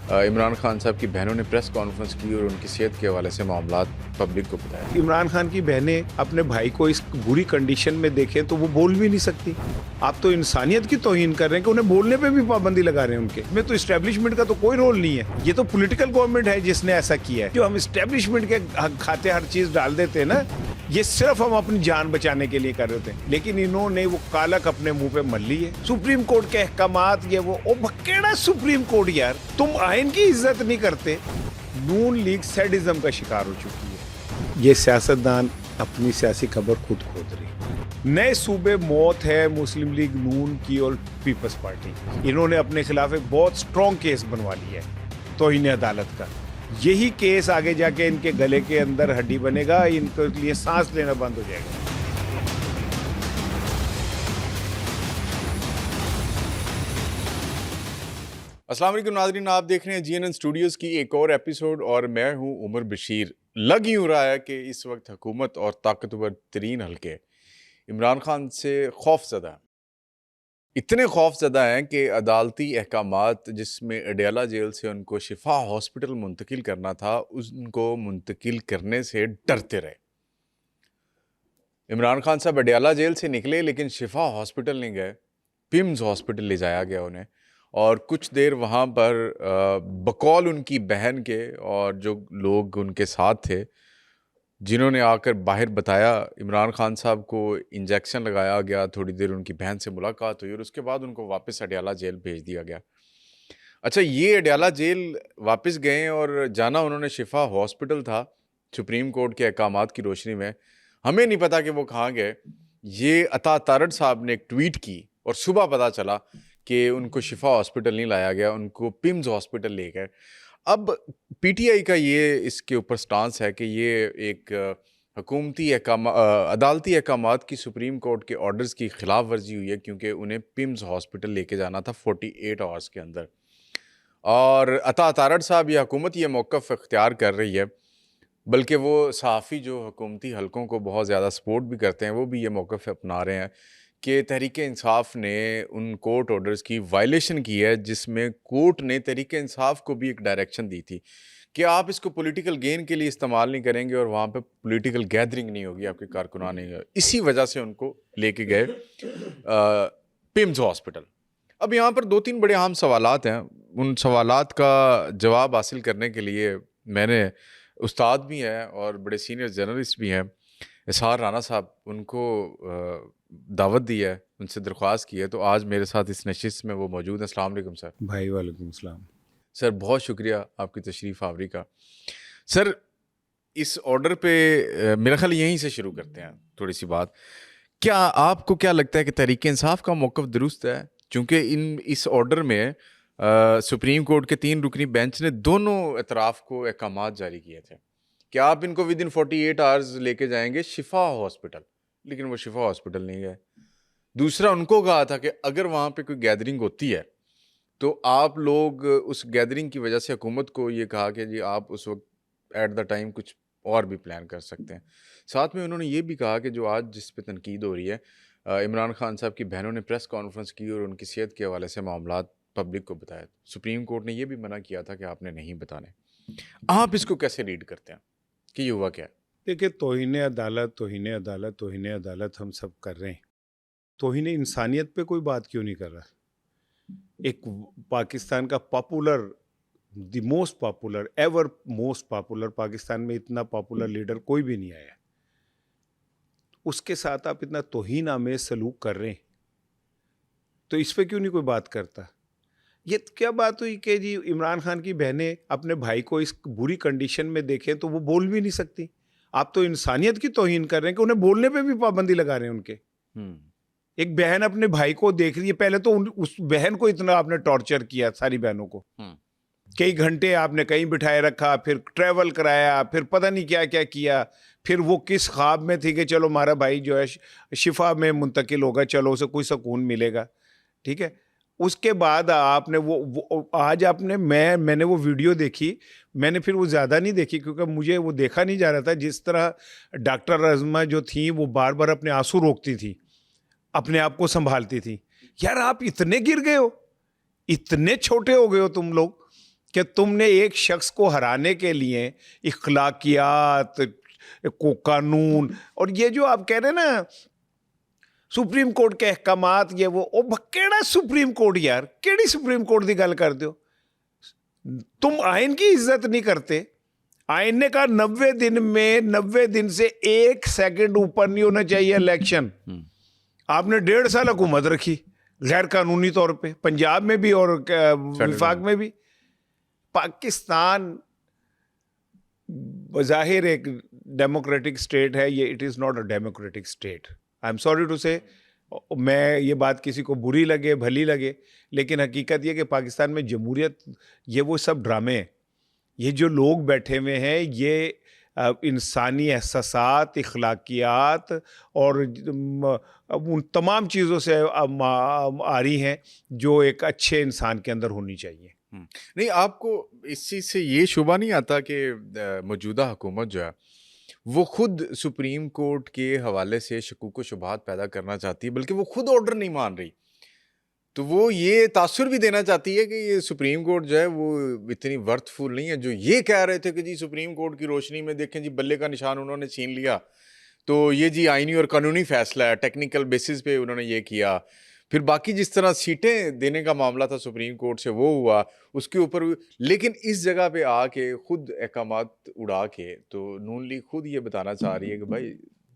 इमरान खान साहब की बहनों ने प्रेस कॉन्फ्रेंस की और उनकी सेहत के हवाले से मामलात पब्लिक को बताया। इमरान खान की बहनें अपने भाई को इस बुरी कंडीशन में देखें तो वो बोल भी नहीं सकती। आप तो इंसानियत की तौहीन कर रहे हैं कि उन्हें बोलने पे भी पाबंदी लगा रहे हैं। उनके में तो इस्टेब्लिशमेंट का तो कोई रोल नहीं है। ये तो पॉलिटिकल गवर्नमेंट है जिसने ऐसा किया है। जो हम इस्टेब्लिशमेंट के खाते हर चीज डाल देते हैं ना, ये सिर्फ हम अपनी जान बचाने के लिए कर रहे थे, लेकिन इन्होंने वो कालक अपने मुंह पे मल ली है। सुप्रीम कोर्ट के अहकामात ये वो भक्केड़ा सुप्रीम कोर्ट यार, तुम आइन की इज्जत नहीं करते। नून लीग सैडिज्म का शिकार हो चुकी है। ये सियासतदान अपनी सियासी खबर खुद खोद रही। नए सूबे मौत है मुस्लिम लीग नून की और पीपल्स पार्टी। इन्होंने अपने खिलाफ एक बहुत स्ट्रॉन्ग केस बनवा लिया है तौहीन अदालत का। यही केस आगे जाके इनके गले के अंदर हड्डी बनेगा, इनके लिए सांस लेना बंद हो जाएगा। अस्सलाम वालेकुम नाज़रीन, आप देख रहे हैं जीएनएन स्टूडियोज़ की एक और एपिसोड और मैं हूं उमर बशीर। लग यूँ रहा है कि इस वक्त हुकूमत और ताकतवर तरीन हल्के इमरान खान से खौफज़दा हैं। इतने खौफज़दा हैं कि अदालती अहकामात जिसमें अडयाला जेल से उनको शिफा हॉस्पिटल मुंतकिल करना था, उनको मुंतकिल करने से डरते रहे। इमरान खान साहब अडयाला जेल से निकले लेकिन शिफा हॉस्पिटल नहीं गए, पिम्स हॉस्पिटल ले जाया गया उन्हें। और कुछ देर वहाँ पर बकौल उनकी बहन के और जो लोग उनके साथ थे, जिन्होंने आकर बाहर बताया, इमरान खान साहब को इंजेक्शन लगाया गया, थोड़ी देर उनकी बहन से मुलाकात हुई और उसके बाद उनको वापस अडयाला जेल भेज दिया गया। अच्छा, ये अडयाला जेल वापस गए और जाना उन्होंने शिफा हॉस्पिटल था सुप्रीम कोर्ट के अहकामात की रोशनी में। हमें नहीं पता कि वो कहाँ गए। ये अता तारड़ साहब ने एक ट्वीट की और सुबह पता चला कि उनको शिफा हॉस्पिटल नहीं लाया गया, उनको पिम्स हॉस्पिटल ले गए। अब पीटीआई का ये इसके ऊपर स्टांस है कि ये एक हुकूमती अदालती अहकामात की सुप्रीम कोर्ट के ऑर्डर्स की खिलाफ वर्जी हुई है, क्योंकि उन्हें पिम्स हॉस्पिटल लेके जाना था 48 आवर्स के अंदर। और अता तारड़ साहब, ये हुकूमत ये मौक़िफ़ इख्तियार कर रही है, बल्कि वो सहाफ़ी जो हुकूमती हलकों को बहुत ज़्यादा सपोर्ट भी करते हैं, वो भी ये मौक़िफ़ अपना रहे हैं कि तहरीक इंसाफ ने उन कोर्ट ऑर्डर्स की वायलेशन की है, जिसमें कोर्ट ने तहरीक इंसाफ को भी एक डायरेक्शन दी थी कि आप इसको पॉलिटिकल गेन के लिए इस्तेमाल नहीं करेंगे और वहाँ पे पॉलिटिकल गैदरिंग नहीं होगी, आपके कारकुनान नहीं होगा। इसी वजह से उनको लेके गए पिम्स हॉस्पिटल। अब यहाँ पर 2-3 बड़े अहम सवालात हैं। उन सवालात का जवाब हासिल करने के लिए मैंने उस्ताद भी हैं और बड़े सीनियर जर्नलिस्ट भी हैं, इसहार राना साहब, उनको दावत दी है, उनसे दरख्वास्त की है। तो आज मेरे साथ इस नशिस्त में वो मौजूद हैं। अस्सलाम वालेकुम सर। भाई वालेकुम सलाम। सर, बहुत शुक्रिया आपकी तशरीफ़ आवरी का। सर, इस ऑर्डर पे मेरा ख्याल यहीं से शुरू करते हैं थोड़ी सी बात। क्या आपको क्या लगता है कि तहरीक इंसाफ का मौक़िफ़ दुरुस्त है? चूँकि इस ऑर्डर में सुप्रीम कोर्ट के 3 रुकनी बेंच ने दोनों एतराफ़ को अहकामात जारी किए थे कि आप इनको विदिन 48 आवर्स लेके जाएंगे शिफा हॉस्पिटल, लेकिन वो शिफा हॉस्पिटल नहीं गए। दूसरा, उनको कहा था कि अगर वहाँ पे कोई गैदरिंग होती है तो आप लोग उस गैदरिंग की वजह से हुकूमत को ये कहा कि जी आप उस वक्त एट द टाइम कुछ और भी प्लान कर सकते हैं। साथ में उन्होंने ये भी कहा कि जो आज जिस पे तनकीद हो रही है, इमरान खान साहब की बहनों ने प्रेस कॉन्फ्रेंस की और उनकी सेहत के हवाले से मामलात पब्लिक को बताया। सुप्रीम कोर्ट ने ये भी मना किया था कि आपने नहीं बताने। आप इसको कैसे रीड करते हैं कि ये हुआ क्या है? देखिए, तौहीन अदालत तौहीन अदालत तौहीन अदालत हम सब कर रहे हैं। तौहीन इंसानियत पे कोई बात क्यों नहीं कर रहा? एक पाकिस्तान का popular, the most popular ever, most popular, Pakistan में इतना पॉपुलर लीडर कोई भी नहीं आया, उसके साथ आप इतना तौहीन आमेज सलूक कर रहे हैं, तो इस पे क्यों नहीं कोई बात करता? ये क्या बात हुई कि जी इमरान खान की बहनें अपने भाई को इस बुरी कंडीशन में देखें तो वो बोल भी नहीं सकती। आप तो इंसानियत की तौहीन कर रहे हैं कि उन्हें बोलने पे भी पाबंदी लगा रहे हैं उनके। एक बहन अपने भाई को देख रही है, पहले तो उस बहन को इतना आपने टॉर्चर किया, सारी बहनों को कई घंटे आपने कहीं बिठाए रखा, फिर ट्रैवल कराया, फिर पता नहीं क्या क्या किया, फिर वो किस ख्वाब में थी कि चलो हमारा भाई जो है शिफा में मुंतकिल होगा, चलो उसे कोई सुकून मिलेगा, ठीक है। उसके बाद आपने वो आज आपने मैंने वो वीडियो देखी, मैंने फिर वो ज़्यादा नहीं देखी क्योंकि मुझे वो देखा नहीं जा रहा था। जिस तरह डॉक्टर रज़मा जो थी वो बार बार अपने आंसू रोकती थी, अपने आप को संभालती थी। यार आप इतने गिर गए हो, इतने छोटे हो गए हो तुम लोग कि तुमने एक शख्स को हराने के लिए इखलाकियात को कानून और ये जो आप कह रहे हैं ना सुप्रीम कोर्ट के अहकामात ये वो केड़ा सुप्रीम कोर्ट यार, केड़ी सुप्रीम कोर्ट की गल कर दो। तुम आइन की इज्जत नहीं करते। आइन ने कहा 90 दिन में 90 दिन से 1 सेकंड ऊपर नहीं होना चाहिए इलेक्शन। आपने 1.5 साल हुकूमत रखी गैर कानूनी तौर पे, पंजाब में भी और विफाक में भी। पाकिस्तान बज़ाहिर एक डेमोक्रेटिक स्टेट है, ये it is not a democratic state. I am sorry to say, मैं ये बात किसी को बुरी लगे भली लगे, लेकिन हकीकत ये कि पाकिस्तान में जमहूरियत ये वो सब ड्रामे हैं। ये जो लोग बैठे हुए हैं ये इंसानी एहसासात, इखलाकियात और उन तमाम चीज़ों से आ रही हैं जो एक अच्छे इंसान के अंदर होनी चाहिए। नहीं, आपको इस चीज़ से ये शुबा नहीं आता कि मौजूदा हुकूमत जो है वो खुद सुप्रीम कोर्ट के हवाले से शकूक व शुबहात पैदा करना चाहती है, बल्कि वो खुद ऑर्डर नहीं मान रही, तो वो ये तासुर भी देना चाहती है कि ये सुप्रीम कोर्ट जो है वो इतनी वर्थफुल नहीं है। जो ये कह रहे थे कि जी सुप्रीम कोर्ट की रोशनी में देखें जी बल्ले का निशान उन्होंने छीन लिया, तो ये जी आईनी और कानूनी फैसला है, टेक्निकल बेसिस पे उन्होंने ये किया। फिर बाकी जिस तरह सीटें देने का मामला था सुप्रीम कोर्ट से वो हुआ, उसके ऊपर लेकिन इस जगह पे आके खुद अहकामात उड़ा के तो नून लीग खुद ये बताना चाह रही है कि भाई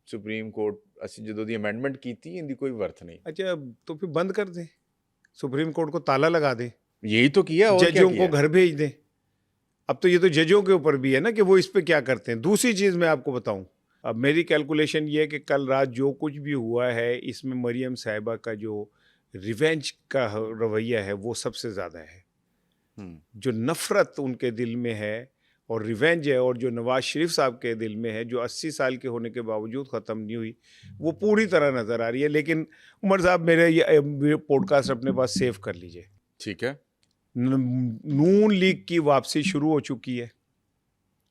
सुप्रीम कोर्ट असि जो दी अमेंडमेंट की थी इनकी कोई वर्थ नहीं। अच्छा, तो फिर बंद कर दें, सुप्रीम कोर्ट को ताला लगा दें, यही तो किया, और जजों को घर भेज दें। अब तो ये तो जजों के ऊपर भी है ना कि वो इस पे क्या करते हैं। दूसरी चीज़ मैं आपको बताऊं, अब मेरी कैलकुलेशन ये है कि कल रात जो कुछ भी हुआ है इसमें मरियम साहिबा का जो रिवेंज का रवैया है वो सबसे ज़्यादा है। जो नफ़रत उनके दिल में है और रिवेंज है, और जो नवाज शरीफ साहब के दिल में है जो 80 साल के होने के बावजूद ख़त्म नहीं हुई, वो पूरी तरह नज़र आ रही है। लेकिन उमर साहब मेरे ये पॉडकास्ट अपने पास सेव कर लीजिए, ठीक है। नून लीग की वापसी शुरू हो चुकी है,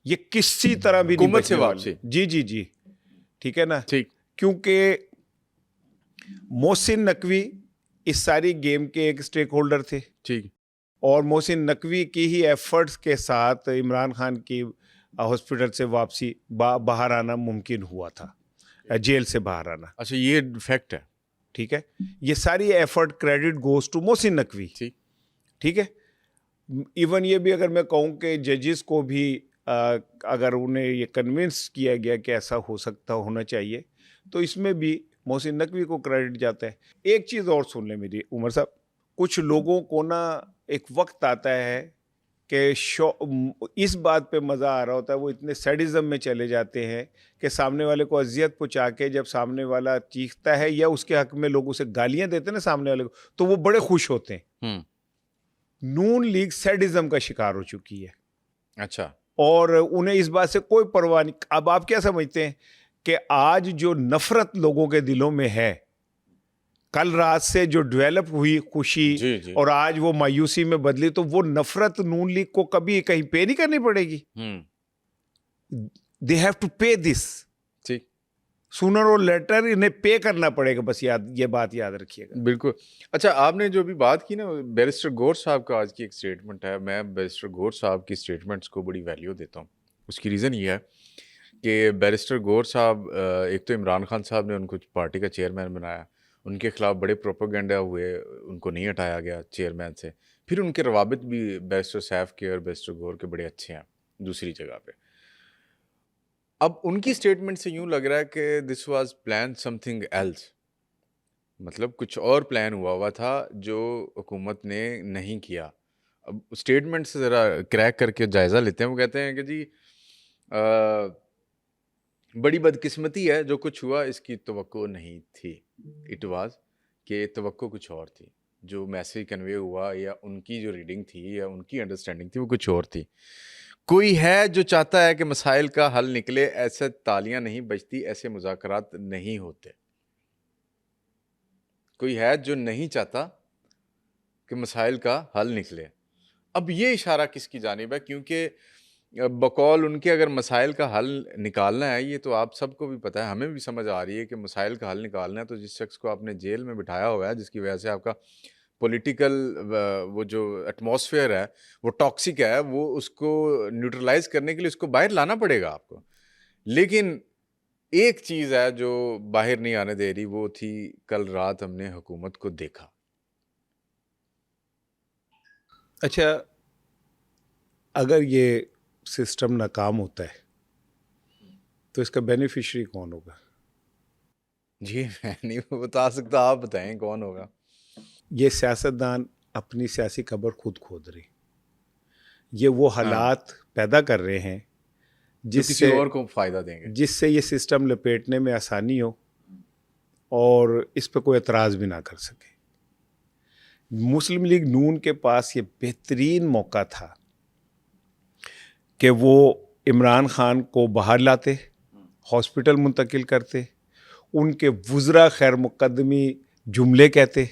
ये किसी तरह भी नहीं हुकूमत से बचने वापसी। वाली। जी जी जी, ठीक है ना। ठीक, क्योंकि मोहसिन नकवी इस सारी गेम के एक स्टेक होल्डर थे, ठीक, और मोहसिन नकवी की ही एफर्ट्स के साथ इमरान खान की हॉस्पिटल से वापसी बाहर आना मुमकिन हुआ था, जेल से बाहर आना। अच्छा, ये फैक्ट है। ठीक है, ये सारी effort credit goes to Mohsin Naqvi. ठीक, ठीक है। इवन ये भी अगर मैं कहूँ कि जजेस को भी अगर उन्हें ये कन्विंस किया गया कि ऐसा हो सकता होना चाहिए, तो इसमें भी मोहसिन नकवी को क्रेडिट जाता है। एक चीज़ और सुन ले मेरी उमर साहब, कुछ लोगों को ना एक वक्त आता है कि इस बात पे मज़ा आ रहा होता है, वो इतने सैडिज़म में चले जाते हैं कि सामने वाले को अजियत पहुँचा के जब सामने वाला चीखता है या उसके हक में लोग उसे गालियाँ देते हैं ना सामने वाले को, तो वो बड़े खुश होते हैं। नून लीग सैडिज़म का शिकार हो चुकी है। अच्छा, और उन्हें इस बात से कोई परवाह नहीं। अब आप क्या समझते हैं कि आज जो नफरत लोगों के दिलों में है, कल रात से जो डेवलप हुई खुशी जी, जी। और आज वो मायूसी में बदली, तो वो नफरत नून लीग को कभी कहीं पे नहीं करनी पड़ेगी। दे हैव टू पे दिस, ठीक, सूनर और लेटर इन्हें पे करना पड़ेगा। बस ये बात याद रखिएगा। बिल्कुल। अच्छा, आपने जो भी बात की ना, बैरिस्टर गौर साहब का आज की एक स्टेटमेंट है। मैं बैरिस्टर गौर साहब की स्टेटमेंट्स को बड़ी वैल्यू देता हूँ। उसकी रीज़न ये है कि बैरिस्टर गौर साहब, एक तो इमरान खान साहब ने उनको पार्टी का चेयरमैन बनाया, उनके खिलाफ बड़े प्रोपेगेंडा हुए, उनको नहीं हटाया गया चेयरमैन से। फिर उनके रवाबित भी बैरिस्टर सैफ के और बैरिस्टर गौर के बड़े अच्छे हैं दूसरी जगह पे। अब उनकी स्टेटमेंट से यूँ लग रहा है कि this was plan something else, मतलब कुछ और प्लान हुआ था जो हुकूमत ने नहीं किया। अब स्टेटमेंट से ज़रा क्रैक करके जायज़ा लेते हैं। वो कहते हैं कि जी बड़ी बदकिस्मती है, जो कुछ हुआ इसकी तवक्को नहीं थी। इट वाज कि तवक्को कुछ और थी, जो मैसेज कन्वे हुआ या उनकी जो रीडिंग थी या उनकी अंडरस्टैंडिंग थी वो कुछ और थी। कोई है जो चाहता है कि मसाइल का हल निकले, ऐसे तालियां नहीं बजती, ऐसे मुज़ाकरात नहीं होते। कोई है जो नहीं चाहता कि मसाइल का हल निकले। अब ये इशारा किसकी जानिब है? क्योंकि बकौल उनके अगर मसाइल का हल निकालना है, ये तो आप सबको भी पता है, हमें भी समझ आ रही है कि मसाइल का हल निकालना है तो जिस शख्स को आपने जेल में बिठाया हुआ है, जिसकी वजह से आपका पॉलिटिकल वो जो एटमॉस्फेयर है वो टॉक्सिक है, वो उसको न्यूट्रलाइज करने के लिए उसको बाहर लाना पड़ेगा आपको। लेकिन एक चीज़ है जो बाहर नहीं आने दे रही, वो थी कल रात हमने हुकूमत को देखा। अच्छा, अगर ये सिस्टम नाकाम होता है तो इसका बेनिफिशियरी कौन होगा? जी मैं नहीं बता सकता, आप बताएं कौन होगा। ये सियासतदान अपनी सियासी कब्र खुद खोद रहे, ये वो हाँ, हालात पैदा कर रहे हैं जो किसी जिससे और को फायदा देंगे। जिससे ये सिस्टम लपेटने में आसानी हो और इस पर कोई एतराज़ भी ना कर सके। मुस्लिम लीग नून के पास ये बेहतरीन मौका था कि वो इमरान खान को बाहर लाते, हॉस्पिटल मुंतकिल करते, उनके वुज़रा खैर मुकदमी जुमले कहते,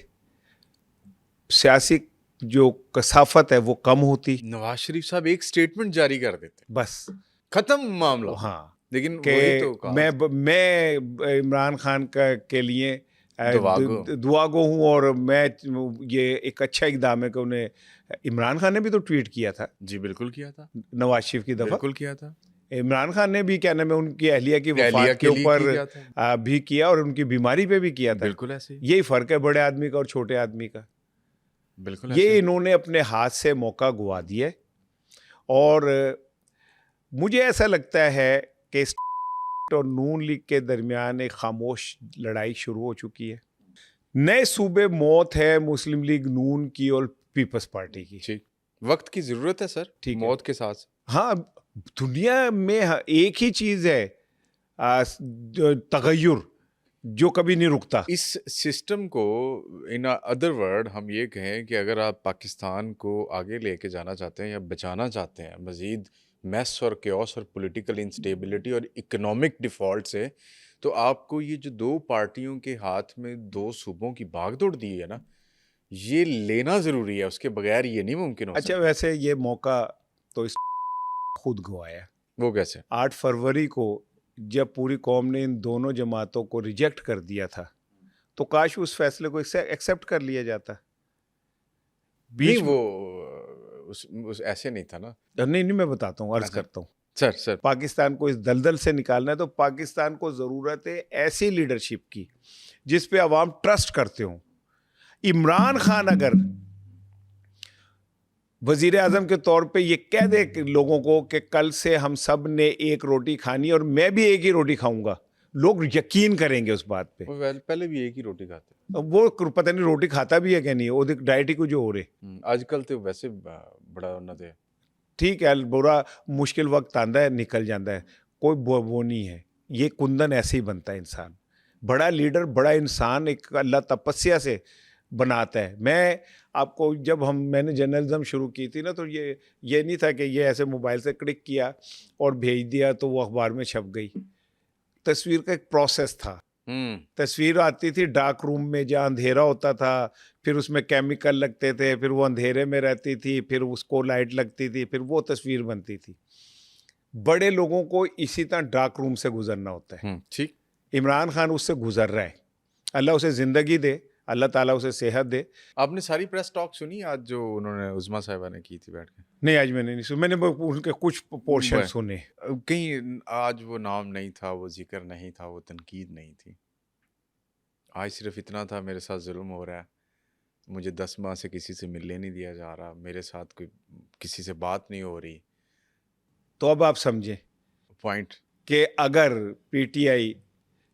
सियासी जो कसाफत है वो कम होती, नवाज शरीफ साहब एक स्टेटमेंट जारी कर देते, बस। खत्म मामला। हाँ, लेकिन वही तो कि कहा, मैं इमरान खान का के लिए दुआगो। दुआगो हूँ और मैं ये एक अच्छा इकदाम है कि उन्हें इमरान खान ने भी तो ट्वीट किया था जी बिल्कुल किया था, नवाज शरीफ की दफा। बिल्कुल किया था। इमरान खान ने भी क्या नाम है उनकी अहलिया की एहलिया वफात के के लिए ऊपर किया था, भी किया और उनकी बीमारी पे भी किया था। बिल्कुल ऐसे ही, यही फर्क है बड़े आदमी का और छोटे आदमी का। बिल्कुल ये ऐसे ही। इन्होंने अपने हाथ से मौका गवा दिया है और मुझे ऐसा लगता है कि और नून लीग के दरमियान एक खामोश लड़ाई शुरू हो चुकी है। नए सूबे मौत है मुस्लिम लीग नून की और पीपल्स पार्टी की। ठीक, वक्त की जरूरत है सर, ठीक है। मौत के साथ। हाँ, दुनिया में एक ही चीज है तगय्युर, जो कभी नहीं रुकता। इस सिस्टम को इन अदर वर्ड हम ये कहें कि अगर आप पाकिस्तान को आगे लेके जाना चाहते हैं या बचाना चाहते हैं मज़ीद मैस और केओस और पॉलिटिकल इंस्टेबिलिटी और इकोनॉमिक डिफ़ॉल्ट से, तो आपको ये जो दो पार्टियों के हाथ में दो सूबों की भागदौड़ दी है ना, ये लेना ज़रूरी है, उसके बगैर ये नहीं मुमकिन हो अच्छा, सकता। वैसे ये मौका तो इस खुद गवाया। वो कैसे? 8 फरवरी को जब पूरी कौम ने इन दोनों जमातों को रिजेक्ट कर दिया था, तो काश उस फैसले को एक्सेप्ट कर लिया जाता। नहीं, बीच वो उस ऐसे नहीं था ना। नहीं नहीं, मैं बताता हूँ, अर्ज अच्छा, करता हूँ। सर पाकिस्तान को इस दलदल से निकालना है तो पाकिस्तान को ज़रूरत है ऐसी लीडरशिप की जिस पे अवाम ट्रस्ट करते हो। इमरान खान अगर वजीर आजम के तौर पे ये कह दे कि लोगों को कि कल से हम सब ने एक रोटी खानी और मैं भी एक ही रोटी खाऊंगा, लोग यकीन करेंगे उस बात पे। वो पहले भी एक ही रोटी खाते। अब वो पता नहीं रोटी खाता भी है क्या नहीं, वो डाइट ही कुछ हो रहे। आजकल तो वैसे बड़ा उन्नत है। ठीक है, बुरा मुश्किल वक्त आंदा है, निकल जाता है, कोई वो नहीं है। ये कुंदन ऐसे ही बनता है इंसान। बड़ा लीडर, बड़ा इंसान एक अल्लाह तपस्या से बनाता है। मैं आपको मैंने जर्नलिज्म शुरू की थी ना, तो ये नहीं था कि ये ऐसे मोबाइल से क्लिक किया और भेज दिया तो वो अखबार में छप गई। तस्वीर का एक प्रोसेस था। तस्वीर आती थी डार्क रूम में जहाँ अंधेरा होता था, फिर उसमें केमिकल लगते थे, फिर वो अंधेरे में रहती थी, फिर उसको लाइट लगती थी, फिर वो तस्वीर बनती थी। बड़े लोगों को इसी तरह डार्क रूम से गुजरना होता है। ठीक, इमरान खान उससे गुजर रहा है। अल्लाह उसे ज़िंदगी दे, अल्लाह ताला उसे सेहत दे। आपने सारी प्रेस टॉक सुनी आज जो उन्होंने उज़मा साहिबा ने की थी बैठ के? नहीं, आज मैंने नहीं सुना, मैंने उनके कुछ पोर्शन सुने। कहीं आज वो नाम नहीं था, वो जिक्र नहीं था, वो तनकीद नहीं थी। आज सिर्फ इतना था, मेरे साथ जुल्म हो रहा है, मुझे 10 माह से किसी से मिलने नहीं दिया जा रहा, मेरे साथ कोई किसी से बात नहीं हो रही। तो अब आप समझें पॉइंट कि अगर पीटीआई,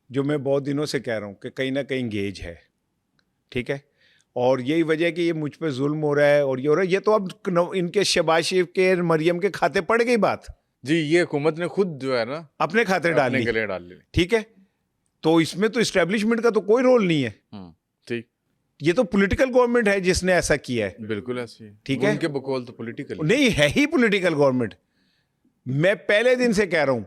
जो मैं बहुत दिनों से कह रहा हूँ कि कहीं ना कहीं इंगेज है, ठीक है, और यही वजह है कि ये मुझ पे जुल्म हो रहा है और ये हो रहा है, ये तो अब इनके शहबाज शरीफ के, मरियम के खाते पड़ गई बात। जी, ये हुकूमत ने खुद जो है ना अपने खाते डाल अपने ली, गले डाल ली। ठीक है, तो इसमें तो इस्टेब्लिशमेंट का तो कोई रोल नहीं है। ठीक, ये तो पॉलिटिकल गवर्नमेंट है जिसने ऐसा किया है। बिल्कुल ऐसे ही। ठीक है, उनके बकौल तो पॉलिटिकल नहीं है ही पॉलिटिकल गवर्नमेंट। मैं पहले दिन से कह रहा हूं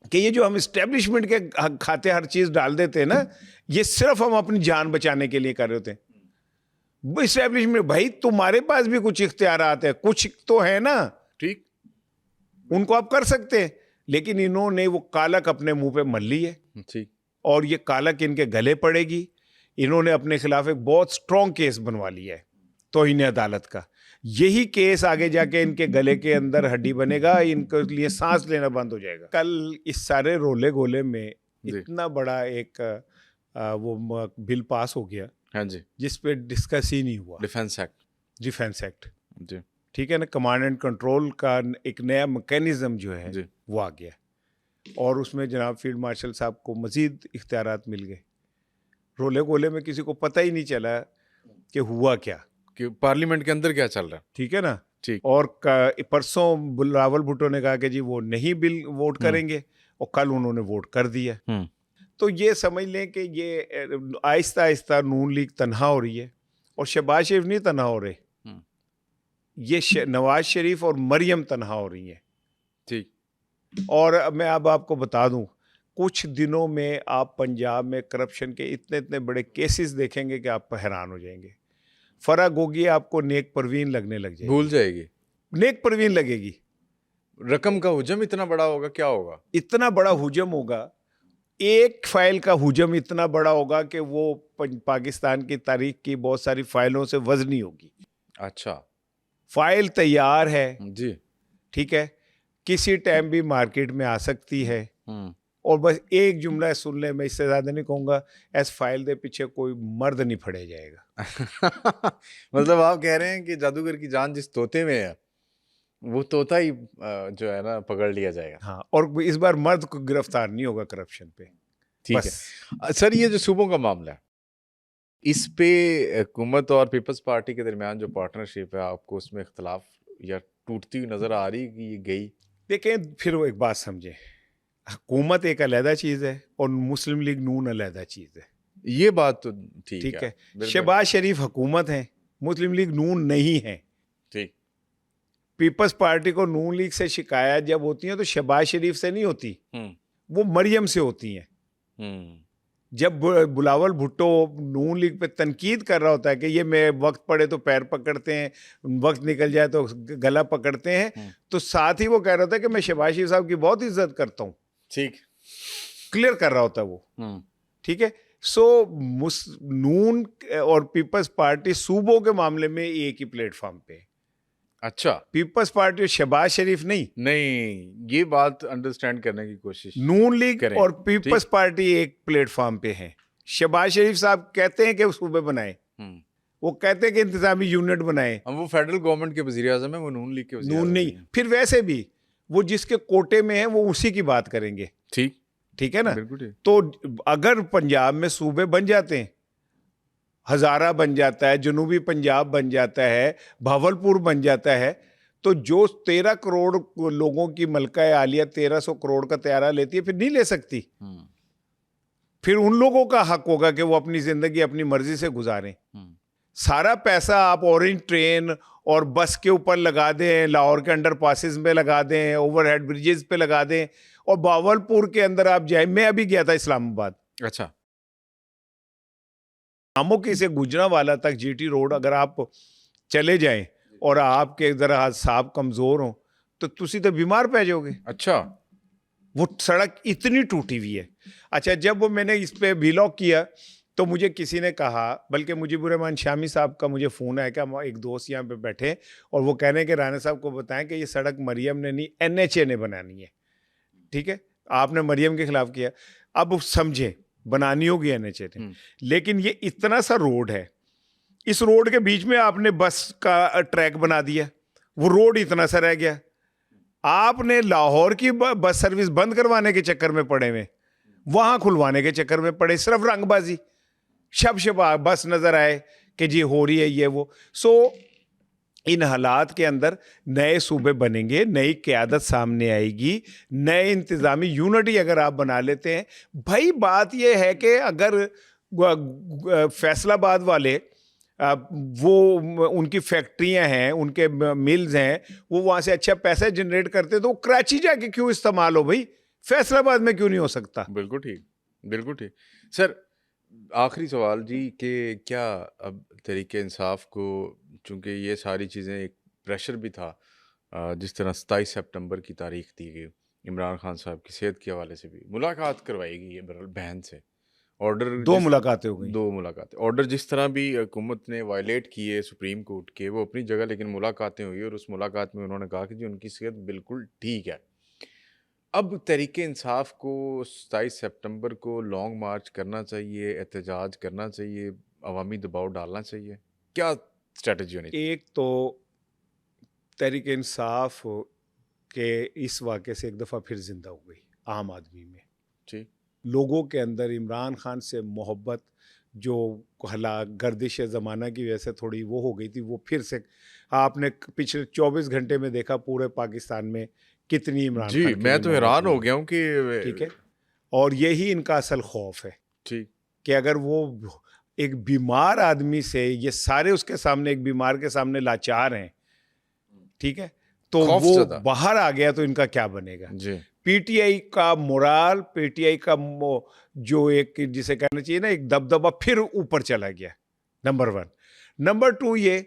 कि ये जो हम इस्टेब्लिशमेंट के खाते हर चीज डाल देते हैं ना, ये सिर्फ हम अपनी जान बचाने के लिए कर रहे होते हैं। इस्टेब्लिशमेंट, भाई तुम्हारे पास भी कुछ इख्तियारात है, कुछ तो है ना, ठीक, उनको आप कर सकते हैं, लेकिन इन्होंने वो कालक अपने मुंह पे मल ली है ठीक, और ये कालक इनके गले पड़ेगी। इन्होंने अपने खिलाफ एक बहुत स्ट्रॉन्ग केस बनवा लिया है तौहीन अदालत का। यही केस आगे जाके इनके गले के अंदर हड्डी बनेगा, इनके लिए सांस लेना बंद हो जाएगा। कल इस सारे रोले गोले में जी। इतना बड़ा एक बिल पास हो गया, हाँ जी, जिस पे डिस्कस ही नहीं हुआ, डिफेंस एक्ट। Defence act. जी ठीक है ना, कमांड एंड कंट्रोल का एक नया मैकेनिज्म जो है जी। वो आ गया, और उसमें जनाब फील्ड मार्शल साहब को मजीद इख्तियारात मिल गए। रोले गोले में किसी को पता ही नहीं चला कि हुआ क्या। कि पार्लियामेंट के अंदर क्या चल रहा है। ठीक है ना। ठीक। और परसों बिलावल भुट्टो ने कहा कि जी वो नहीं बिल वोट करेंगे, और कल उन्होंने वोट कर दिया। तो ये समझ लें कि ये आहिस्ता आहिस्ता नून लीग तनहा हो रही है, और शहबाज शरीफ नहीं तनहा हो रहे, ये नवाज शरीफ और मरियम तनहा हो रही हैं। ठीक। और मैं अब आपको बता दूं, कुछ दिनों में आप पंजाब में करप्शन के इतने इतने बड़े केसेस देखेंगे कि आप हैरान हो जाएंगे। फरा गोगी आपको नेक परवीन लगने लग जाएगी, भूल जाएगी, नेक परवीन लगेगी। रकम का हुजम इतना बड़ा होगा, क्या होगा, इतना बड़ा हुजम होगा, एक फाइल का हुजम इतना बड़ा होगा कि वो पाकिस्तान की तारीख की बहुत सारी फाइलों से वजनी होगी। अच्छा। फाइल तैयार है जी। ठीक है, किसी टाइम भी मार्केट में आ सकती है। और बस एक जुमला सुन ले, मैं इससे ज्यादा नहीं कहूंगा, इस फाइल के पीछे कोई मर्द नहीं फड़े जाएगा। मतलब आप कह रहे हैं कि जादूगर की जान जिस तोते में है, वो तोता ही जो है ना पकड़ लिया जाएगा। हाँ, और इस बार मर्द को गिरफ्तार नहीं होगा करप्शन पे। ठीक है सर, ये जो सूबों का मामला है, इस पे हुकूमत और पीपल्स पार्टी के दरमियान जो पार्टनरशिप है, आपको उसमें इख्तलाफ या टूटती हुई नजर आ रही कि ये गई? देखें, फिर वो एक बात समझे, हुकूमत एक अलहदा चीज़ है और मुस्लिम लीग नून अलहदा चीज़ है। ये बात तो ठीक है। शहबाज शरीफ हुकूमत है, मुस्लिम लीग नून नहीं है। ठीक। पीपल्स पार्टी को नून लीग से शिकायत जब होती है तो शहबाज शरीफ से नहीं होती, वो मरियम से होती हैं। जब बिलावल भुट्टो नून लीग पे तनकीद कर रहा होता है कि ये मैं वक्त पड़े तो पैर पकड़ते हैं, वक्त निकल जाए तो गला पकड़ते हैं, तो साथ ही वो कह रहा था कि मैं शहबाज शरीफ साहब की बहुत इज्जत करता हूँ। ठीक, क्लियर कर रहा होता है वो। ठीक है। सो नून और पीपल्स पार्टी सूबों के मामले में एक ही प्लेटफॉर्म पे। अच्छा। पीपल्स पार्टी और शहबाज शरीफ नहीं, ये बात अंडरस्टैंड करने की कोशिश नून लीग और पीपल्स पार्टी एक प्लेटफॉर्म पे है। शहबाज शरीफ साहब कहते हैं कि सूबे बनाए, वो कहते हैं कि इंतजामी यूनिट बनाए। हम वो फेडरल गवर्नमेंट के वजीर आजम है, वो नून लीग के वजीर नून नहीं। फिर वैसे भी वो जिसके कोटे में है वो उसी की बात करेंगे। ठीक, ठीक है ना। तो अगर पंजाब में सूबे बन जाते हैं, हजारा बन जाता है, जनूबी पंजाब बन जाता है, भावलपुर बन जाता है, तो जो 13 करोड़ लोगों की मलका आलिया 1300 करोड़ का त्यारा लेती है, फिर नहीं ले सकती। फिर उन लोगों का हक होगा कि वो अपनी जिंदगी अपनी मर्जी से गुजारें। सारा पैसा आप ऑरेंज ट्रेन और बस के ऊपर लगा दें, लाहौर के अंडर पासिस में लगा दें, ओवरहेड ब्रिजेस पे लगा दें, और बावलपुर के अंदर आप जाए। मैं अभी गया था इस्लामाबाद। अच्छा। आमोकी से गुजरांवाला तक जीटी रोड अगर आप चले जाएं और आपके जरा साहब कमजोर हो तो तुसी तो बीमार पै जाओगे। अच्छा। वो सड़क इतनी टूटी हुई है। अच्छा, जब वो मैंने इस पे व्लॉग किया तो मुझे किसी ने कहा, बल्कि मुजीबुर रहमान शामी साहब का मुझे फ़ोन आया कि हम एक दोस्त यहाँ पे बैठे और वो कह रहे हैं कि राना साहब को बताएं कि ये सड़क मरियम ने नहीं, NHA ने बनानी है। ठीक है, आपने मरियम के खिलाफ किया, अब समझें बनानी होगी NHA ने। लेकिन ये इतना सा रोड है, इस रोड के बीच में आपने बस का ट्रैक बना दिया, वो रोड इतना सा रह गया। आपने लाहौर की बस सर्विस बंद करवाने के चक्कर में पड़े हुए, वहां खुलवाने के चक्कर में पड़े, सिर्फ रंगबाजी, शब बस नजर आए कि जी हो रही है ये वो। सो इन हालात के अंदर नए सूबे बनेंगे, नई क़यादत सामने आएगी, नए इंतज़ामी यूनिटी अगर आप बना लेते हैं। भाई बात यह है कि अगर फैसलाबाद वाले वो उनकी फैक्ट्रियां हैं, उनके मिल्स हैं, वो वहाँ से अच्छा पैसा जनरेट करते तो कराची जाके क्यों इस्तेमाल हो भाई, फैसलाबाद में क्यों नहीं हो सकता? बिल्कुल ठीक, बिल्कुल ठीक। सर आखिरी सवाल जी, कि क्या अब तरीके इंसाफ को, चूँकि ये सारी चीज़ें एक प्रेशर भी था, जिस तरह 27 सितंबर की तारीख दी गई, इमरान खान साहब की सेहत के हवाले से भी मुलाकात करवाएगी ये बहन से, ऑर्डर 2 मुलाकातें हो गई। 2 मुलाकातें, ऑर्डर जिस तरह भी हुकूमत ने वायलेट किए सुप्रीम कोर्ट के, वो अपनी जगह, लेकिन मुलाकातें हुई और उस मुलाकात में उन्होंने कहा कि जी उनकी सेहत बिल्कुल ठीक है। अब तहरीक इंसाफ को 27 सितंबर को लॉन्ग मार्च करना चाहिए, एहतजाज करना चाहिए, अवामी दबाव डालना चाहिए, क्या स्ट्रेटजी होनी चाहिए? एक तो तहरीक इंसाफ के इस वाक़े से एक दफ़ा फिर ज़िंदा हो गई आम आदमी में। जी, लोगों के अंदर इमरान खान से मोहब्बत जो हला गर्दिश ज़माना की वजह से थोड़ी वो हो गई थी, वो फिर से आपने पिछले 24 घंटे में देखा पूरे पाकिस्तान में कितनी इमरान जी, खान के मैं लिए तो मोहब्बत हैरान हो हुई है। गया हूँ ठीक है? कि और यही इनका असल खौफ है जी, कि अगर वो एक बीमार आदमी से, ये सारे उसके सामने, एक बीमार के सामने लाचार हैं, ठीक है? तो खौफ वो ज़दा। बाहर आ गया तो इनका क्या बनेगा? जी, पीटीआई का मोराल, पीटीआई का जो एक जिसे कहना चाहिए ना एक दबदबा फिर ऊपर चला गया, नंबर 1। नंबर 2 ये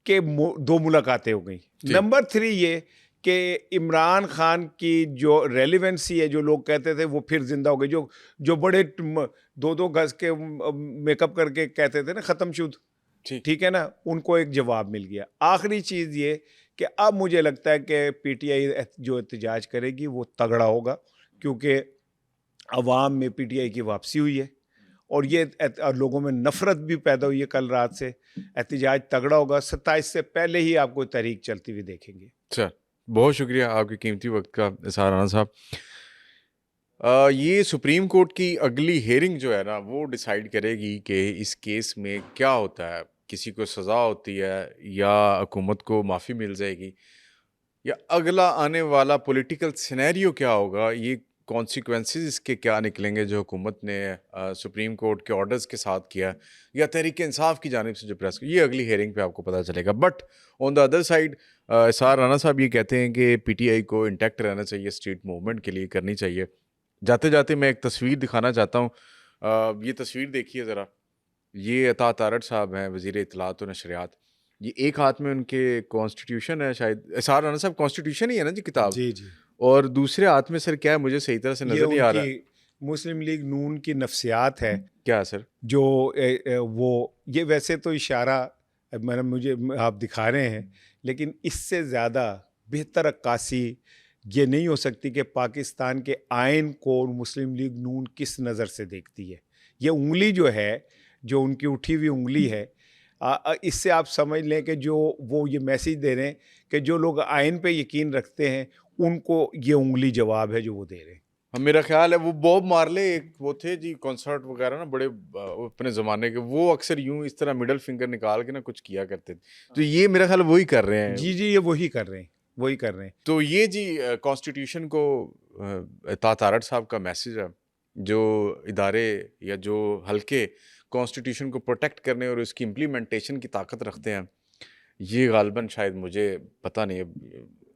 कि 2 मुलाकातें हो गई। जी, नंबर 3 ये कि इमरान खान की जो रेलिवेंसी है, जो लोग कहते थे वो फिर जिंदा हो गई, जो बड़े 2-2 गज के मेकअप करके कहते थे ना ख़त्म शुद्ध, ठीक, ठीक है ना, उनको एक जवाब मिल गया। आखिरी चीज़ ये कि अब मुझे लगता है कि पीटीआई जो एहतजाज करेगी वो तगड़ा होगा, क्योंकि अवाम में पीटीआई की वापसी हुई है और ये और लोगों में नफरत भी पैदा हुई है कल रात से। एहतजाज तगड़ा होगा, 27 से पहले ही आपको तहरीक चलती हुई देखेंगे। अच्छा, बहुत शुक्रिया आपके कीमती वक़्त का इज़हार राना साहब। ये सुप्रीम कोर्ट की अगली हियरिंग जो है ना, वो डिसाइड करेगी कि इस केस में क्या होता है, किसी को सज़ा होती है या हुकूमत को माफ़ी मिल जाएगी, या अगला आने वाला पॉलिटिकल सिनेरियो क्या होगा, ये कॉन्सिक्वेंसेस इसके क्या निकलेंगे जो हुकूमत ने सुप्रीम कोर्ट के ऑर्डर्स के साथ किया, या तहरीक इंसाफ की जानिब से जो प्रेस, ये अगली हेयरिंग पे आपको पता चलेगा। But on the other side Israr Rana साहब ये कहते हैं कि पीटीआई को इंटैक्ट रहना चाहिए, स्ट्रीट मूवमेंट के लिए करनी चाहिए। जाते जाते मैं एक तस्वीर दिखाना चाहता हूँ, ये तस्वीर देखिए ज़रा। ये अता तारड़ साहब हैं, वज़ीर इत्तलात व नशरियात। ये एक हाथ में उनके कॉन्स्टिट्यूशन है, शायद इसार राना साहब कॉन्स्टिट्यूशन ही है ना जी किताब, जी जी, और दूसरे हाथ में सर क्या है, मुझे सही तरह से ये नज़र नहीं आ उनकी रहा। मुस्लिम लीग नून की नफ्सियात है, क्या है सर? जो वो ये वैसे तो इशारा मैंने मुझे आप दिखा रहे हैं, लेकिन इससे ज़्यादा बेहतर अक्कासी ये नहीं हो सकती कि पाकिस्तान के आइन को मुस्लिम लीग नून किस नज़र से देखती है। ये उंगली जो है, जो उनकी उठी हुई उंगली है, इससे आप समझ लें कि जो वो ये मैसेज दे रहे हैं कि जो लोग आइन पे यकीन रखते हैं उनको ये उंगली जवाब है जो वो दे रहे हैं। मेरा ख्याल है वो बॉब मार्ले एक वो थे जी, कॉन्सर्ट वगैरह ना बड़े अपने ज़माने के, वो अक्सर यूं इस तरह मिडल फिंगर निकाल के ना कुछ किया करते थे। तो ये मेरा ख्याल वही कर रहे हैं। जी जी, ये वही कर रहे हैं, वही कर रहे हैं। तो ये जी कॉन्स्टिट्यूशन को अता तारड़ साहब का मैसेज है, जो इदारे या जो हल्के कॉन्स्टिट्यूशन को प्रोटेक्ट करने और उसकी इम्प्लीमेंटेशन की ताकत रखते हैं, ये गालिबन शायद, मुझे पता नहीं।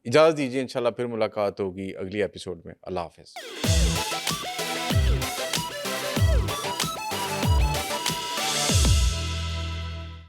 इजाज़त दीजिए, इंशाल्लाह फिर मुलाकात होगी अगली एपिसोड में। अल्लाह हाफ़िज़।